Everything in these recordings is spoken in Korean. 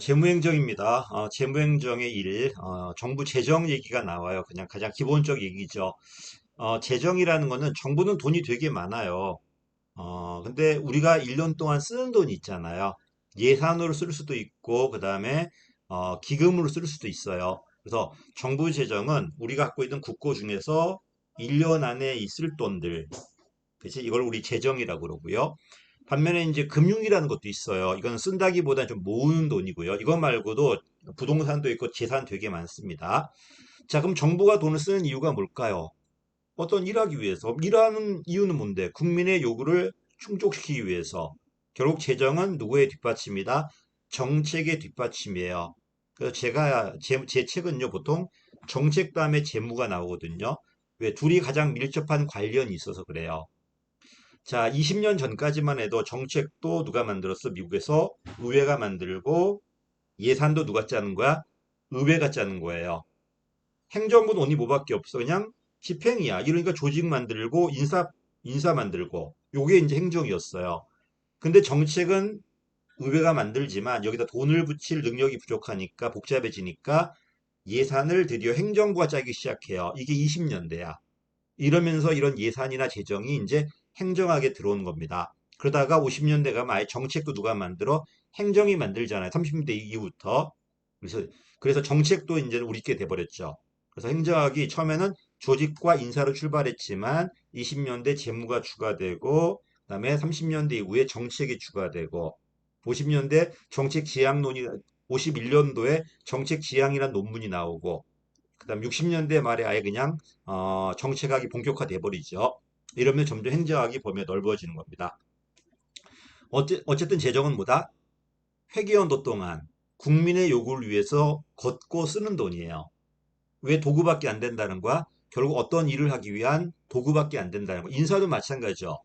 재무행정입니다. 재무행정의 일, 정부 재정 얘기가 나와요. 그냥 가장 기본적 얘기죠. 재정이라는 거는 정부는 돈이 되게 많아요. 근데 우리가 1년 동안 쓰는 돈이 있잖아요. 예산으로 쓸 수도 있고, 그 다음에, 기금으로 쓸 수도 있어요. 그래서 정부 재정은 우리가 갖고 있는 국고 중에서 1년 안에 있을 돈들, 그치? 이걸 우리 재정이라고 그러고요. 반면에 이제 금융이라는 것도 있어요. 이거는 쓴다기보다는 좀 모으는 돈이고요. 이거 말고도 부동산도 있고 재산 되게 많습니다. 자, 그럼 정부가 돈을 쓰는 이유가 뭘까요? 어떤 일하기 위해서. 일하는 이유는 뭔데? 국민의 요구를 충족시키기 위해서. 결국 재정은 누구의 뒷받침이다? 정책의 뒷받침이에요. 그래서 제 책은요, 보통 정책 다음에 재무가 나오거든요. 왜? 둘이 가장 밀접한 관련이 있어서 그래요. 자, 20년 전까지만 해도 정책도 누가 만들었어? 미국에서 의회가 만들고 예산도 누가 짜는 거야? 의회가 짜는 거예요. 행정부 돈이 뭐밖에 없어. 그냥 집행이야. 이러니까 조직 만들고 인사 만들고 요게 이제 행정이었어요. 근데 정책은 의회가 만들지만 여기다 돈을 붙일 능력이 부족하니까 복잡해지니까 예산을 드디어 행정부가 짜기 시작해요. 이게 20년대야. 이러면서 이런 예산이나 재정이 이제 행정학에 들어오는 겁니다. 그러다가 50년대 가면 아예 정책도 누가 만들어? 행정이 만들잖아요. 30년대 이후부터. 그래서, 그래서 정책도 이제 우리께 돼버렸죠. 그래서 행정학이 처음에는 조직과 인사로 출발했지만 20년대 재무가 추가되고 그다음에 30년대 이후에 정책이 추가되고 50년대 정책 지향론이 51년도에 정책 지향이라는 논문이 나오고 그다음 60년대 말에 아예 그냥 정책학이 본격화돼 버리죠. 이러면 점점 행정학이 범위가 넓어지는 겁니다. 어쨌든 재정은 뭐다? 회계연도 동안 국민의 요구를 위해서 걷고 쓰는 돈이에요. 왜 도구밖에 안 된다는 거야? 결국 어떤 일을 하기 위한 도구밖에 안 된다는 거. 인사도 마찬가지죠.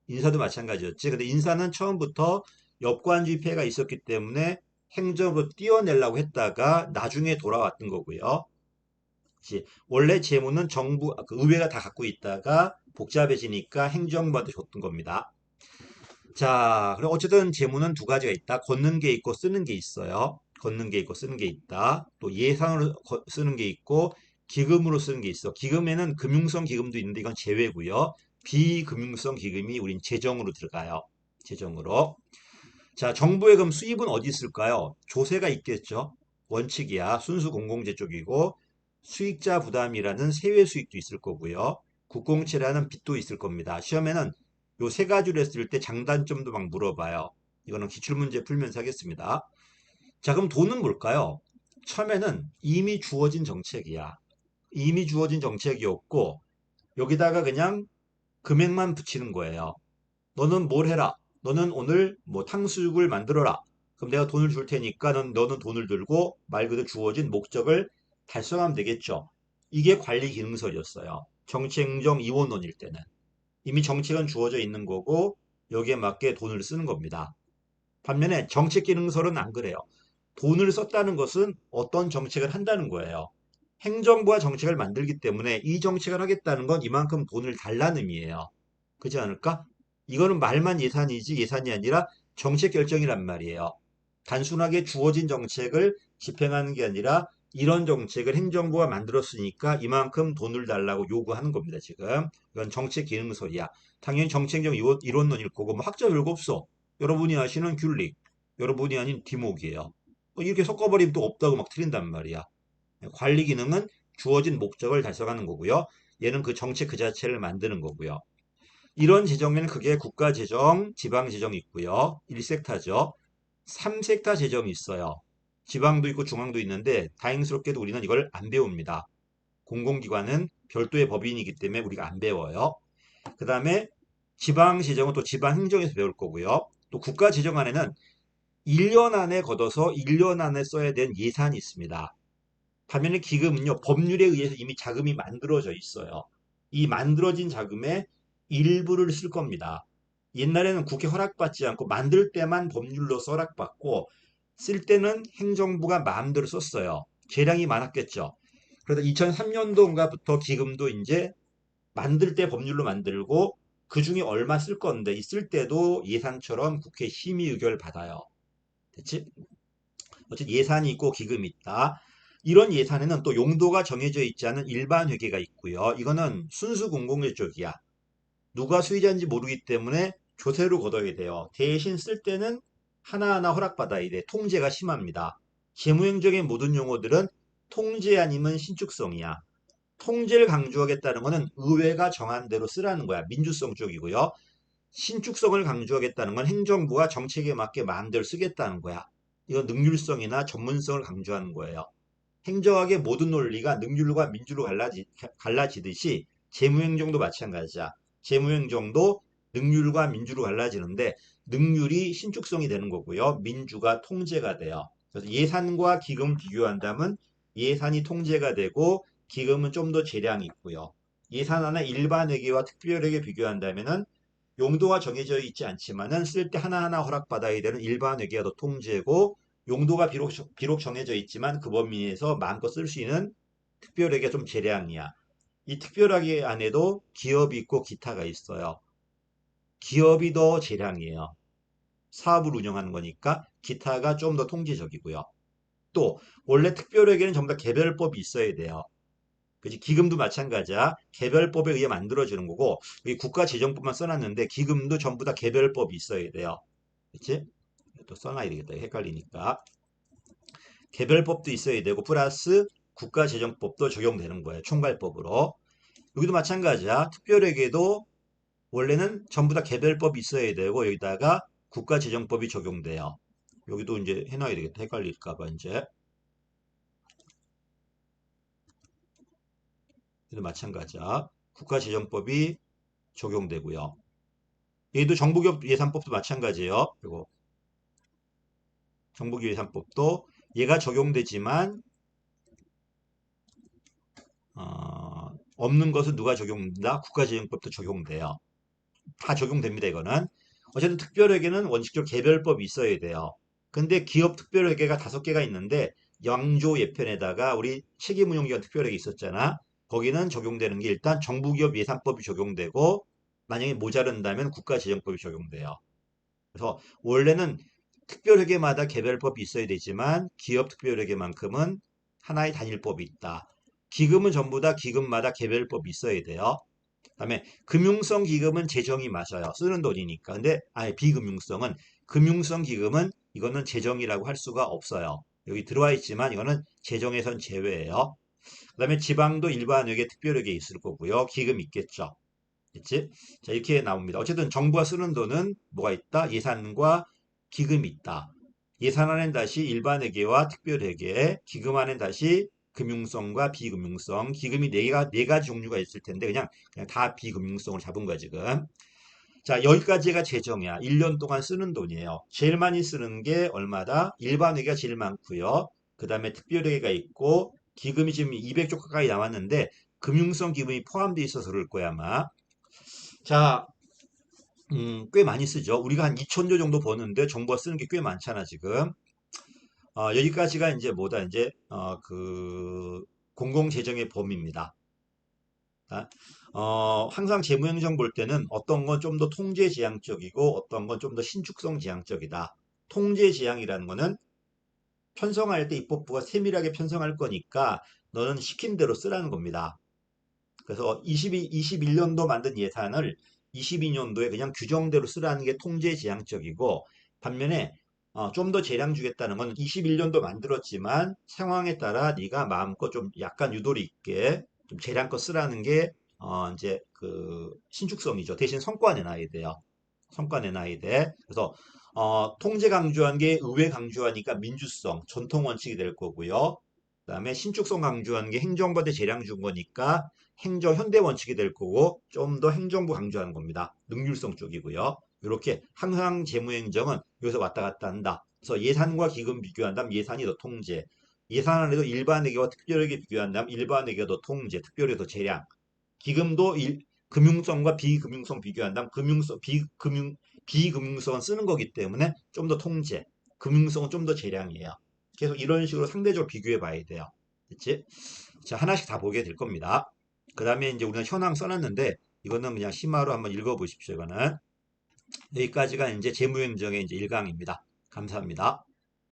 인사도 마찬가지였지. 근데 인사는 처음부터 역관주의 폐해가 있었기 때문에 행정으로 띄어내려고 했다가 나중에 돌아왔던 거고요. 원래 재무는 그 의회가 다 갖고 있다가 복잡해지니까 행정부한테 줬던 겁니다. 자, 그리고 어쨌든 재무는 두 가지가 있다. 걷는 게 있고 쓰는 게 있어요. 걷는 게 있고 쓰는 게 있다. 또 예산으로 쓰는 게 있고 기금으로 쓰는 게 있어. 기금에는 금융성 기금도 있는데 이건 제외고요. 비금융성 기금이 우린 재정으로 들어가요. 재정으로. 자, 정부의 그럼 수입은 어디 있을까요? 조세가 있겠죠. 원칙이야. 순수 공공재 쪽이고 수익자 부담이라는 세외 수익도 있을 거고요. 국공채라는 빚도 있을 겁니다. 시험에는 요 세 가지로 했을 때 장단점도 막 물어봐요. 이거는 기출문제 풀면서 하겠습니다. 자, 그럼 돈은 뭘까요? 처음에는 이미 주어진 정책이야. 이미 주어진 정책이었고 여기다가 그냥 금액만 붙이는 거예요. 너는 뭘 해라. 너는 오늘 뭐 탕수육을 만들어라. 그럼 내가 돈을 줄 테니까 너는 돈을 들고 말 그대로 주어진 목적을 달성하면 되겠죠. 이게 관리 기능설이었어요. 정책행정 이원론일 때는. 이미 정책은 주어져 있는 거고 여기에 맞게 돈을 쓰는 겁니다. 반면에 정책 기능설은 안 그래요. 돈을 썼다는 것은 어떤 정책을 한다는 거예요. 행정부가 정책을 만들기 때문에 이 정책을 하겠다는 건 이만큼 돈을 달라는 의미예요. 그렇지 않을까? 이거는 말만 예산이지 예산이 아니라 정책 결정이란 말이에요. 단순하게 주어진 정책을 집행하는 게 아니라 이런 정책을 행정부가 만들었으니까 이만큼 돈을 달라고 요구하는 겁니다, 지금. 이건 정책 기능설이야. 당연히 정책적 이론론일 거고, 뭐 학자 별거 없어. 여러분이 아시는 귤릭, 여러분이 아닌 디목이에요. 이렇게 섞어버리면 또 없다고 막 틀린단 말이야. 관리 기능은 주어진 목적을 달성하는 거고요. 얘는 그 정책 그 자체를 만드는 거고요. 이런 재정에는 크게 국가재정, 지방재정이 있고요. 1섹타죠. 3섹타 재정이 있어요. 지방도 있고 중앙도 있는데 다행스럽게도 우리는 이걸 안 배웁니다. 공공기관은 별도의 법인이기 때문에 우리가 안 배워요. 그 다음에 지방재정은 또 지방행정에서 배울 거고요. 또 국가재정 안에는 1년 안에 걷어서 1년 안에 써야 되는 예산이 있습니다. 반면에 기금은요, 법률에 의해서 이미 자금이 만들어져 있어요. 이 만들어진 자금의 일부를 쓸 겁니다. 옛날에는 국회 허락받지 않고 만들 때만 법률로 허락받고 쓸 때는 행정부가 마음대로 썼어요. 재량이 많았겠죠. 그래서 2003년도인가부터 기금도 이제 만들 때 법률로 만들고 그 중에 얼마 쓸 건데 있을 때도 예산처럼 국회 심의 의결 받아요. 됐지? 어쨌든 예산이 있고 기금이 있다. 이런 예산에는 또 용도가 정해져 있지 않은 일반 회계가 있고요. 이거는 순수 공공재 쪽이야. 누가 수혜자인지 모르기 때문에 조세로 걷어야 돼요. 대신 쓸 때는 하나하나 허락받아야 돼. 통제가 심합니다. 재무행정의 모든 용어들은 통제 아니면 신축성이야. 통제를 강조하겠다는 것은 의회가 정한 대로 쓰라는 거야. 민주성 쪽이고요. 신축성을 강조하겠다는 건 행정부가 정책에 맞게 마음대로 쓰겠다는 거야. 이건 능률성이나 전문성을 강조하는 거예요. 행정학의 모든 논리가 능률과 민주로 갈라지듯이 재무행정도 마찬가지야. 재무행정도 능률과 민주로 갈라지는데 능률이 신축성이 되는 거고요. 민주가 통제가 돼요. 그래서 예산과 기금 비교한다면 예산이 통제가 되고 기금은 좀 더 재량이 있고요. 예산안의 일반회계와 특별회계 비교한다면은 용도가 정해져 있지 않지만은 쓸 때 하나하나 허락받아야 되는 일반회계가 더 통제고 용도가 비록 정해져 있지만 그 범위 내에서 마음껏 쓸 수 있는 특별하게 좀 재량이야. 이 특별하게 안에도 기업이 있고 기타가 있어요. 기업이 더 재량이에요. 사업을 운영하는 거니까 기타가 좀 더 통제적이고요. 또 원래 특별하게는 전부 다 개별법이 있어야 돼요. 그지? 기금도 마찬가지야. 개별법에 의해 만들어지는 거고 여기 국가재정법만 써놨는데 기금도 전부 다 개별법이 있어야 돼요. 그치? 또 써놔야 되겠다. 헷갈리니까. 개별법도 있어야 되고 플러스 국가재정법도 적용되는 거예요. 총괄법으로. 여기도 마찬가지야. 특별회계도 원래는 전부 다 개별법이 있어야 되고 여기다가 국가재정법이 적용돼요. 여기도 이제 해놔야 되겠다. 헷갈릴까봐 이제. 여기도 마찬가지야. 국가재정법이 적용되고요. 여기도 정부기업 예산법도 마찬가지예요. 그리고 정부기업 예산법도 얘가 적용되지만 없는 것은 누가 적용된다? 국가재정법도 적용돼요. 다 적용됩니다, 이거는. 어쨌든 특별회계는 원칙적으로 개별법이 있어야 돼요. 근데 기업 특별회계가 5개가 있는데 양조 예편에다가 우리 책임운용기관 특별회계 있었잖아. 거기는 적용되는 게 일단 정부기업 예산법이 적용되고 만약에 모자른다면 국가재정법이 적용돼요. 그래서 원래는 특별회계마다 개별법이 있어야 되지만 기업 특별회계만큼은 하나의 단일법이 있다. 기금은 전부 다 기금마다 개별법이 있어야 돼요. 그다음에 금융성 기금은 재정이 맞아요. 쓰는 돈이니까. 근데 아예 비금융성은 금융성 기금은 이거는 재정이라고 할 수가 없어요. 여기 들어와 있지만 이거는 재정에선 제외예요. 그다음에 지방도 일반회계, 특별회계 있을 거고요. 기금 있겠죠. 있지? 자, 이렇게 나옵니다. 어쨌든 정부가 쓰는 돈은 뭐가 있다? 예산과 기금이 있다. 예산안엔 다시 일반회계와 특별회계, 기금안엔 다시 금융성과 비금융성, 기금이 네 가지 종류가 있을 텐데 그냥 다 비금융성으로 잡은 거야, 지금. 자, 여기까지가 재정이야. 1년 동안 쓰는 돈이에요. 제일 많이 쓰는 게 얼마다? 일반회계가 제일 많고요. 그 다음에 특별회계가 있고 기금이 지금 200조 가까이 나왔는데 금융성 기금이 포함되어 있어서 그럴 거야, 아마. 자, 꽤 많이 쓰죠. 우리가 한 2천조 정도 버는데 정부가 쓰는 게 꽤 많잖아, 지금. 여기까지가 이제 뭐다, 이제, 공공재정의 범위입니다. 아, 항상 재무행정 볼 때는 어떤 건 좀 더 통제지향적이고 어떤 건 좀 더 신축성 지향적이다. 통제지향이라는 거는 편성할 때 입법부가 세밀하게 편성할 거니까 너는 시킨 대로 쓰라는 겁니다. 그래서 21년도 만든 예산을 22년도에 그냥 규정대로 쓰라는 게 통제지향적이고 반면에 좀 더 재량 주겠다는 건 21년도 만들었지만 상황에 따라 네가 마음껏 좀 약간 유도리 있게 좀 재량껏 쓰라는 게 이제 그 신축성이죠. 대신 성과 내놔야 돼요. 성과 내놔야 돼. 그래서 통제 강조한 게 의회 강조하니까 민주성, 전통 원칙이 될 거고요. 그다음에 신축성 강조한 게 행정부한테 재량 준 거니까 행정 현대 원칙이 될 거고 좀 더 행정부 강조하는 겁니다. 능률성 쪽이고요. 이렇게 항상 재무행정은 여기서 왔다 갔다 한다. 그래서 예산과 기금 비교한다면 예산이 더 통제. 예산안에도 일반회계와 특별회계 비교한다면 일반회계가 더 통제, 특별회계 더 재량. 기금도 금융성과 비금융성 비교한다면 비금융성은 쓰는 거기 때문에 좀 더 통제, 금융성은 좀 더 재량이에요. 계속 이런 식으로 상대적으로 비교해 봐야 돼요. 그치? 자, 하나씩 다 보게 될 겁니다. 그 다음에 이제 우리가 현황 써놨는데 이거는 그냥 심화로 한번 읽어보십시오. 이거는 여기까지가 이제 재무행정의 이제 1강입니다. 감사합니다.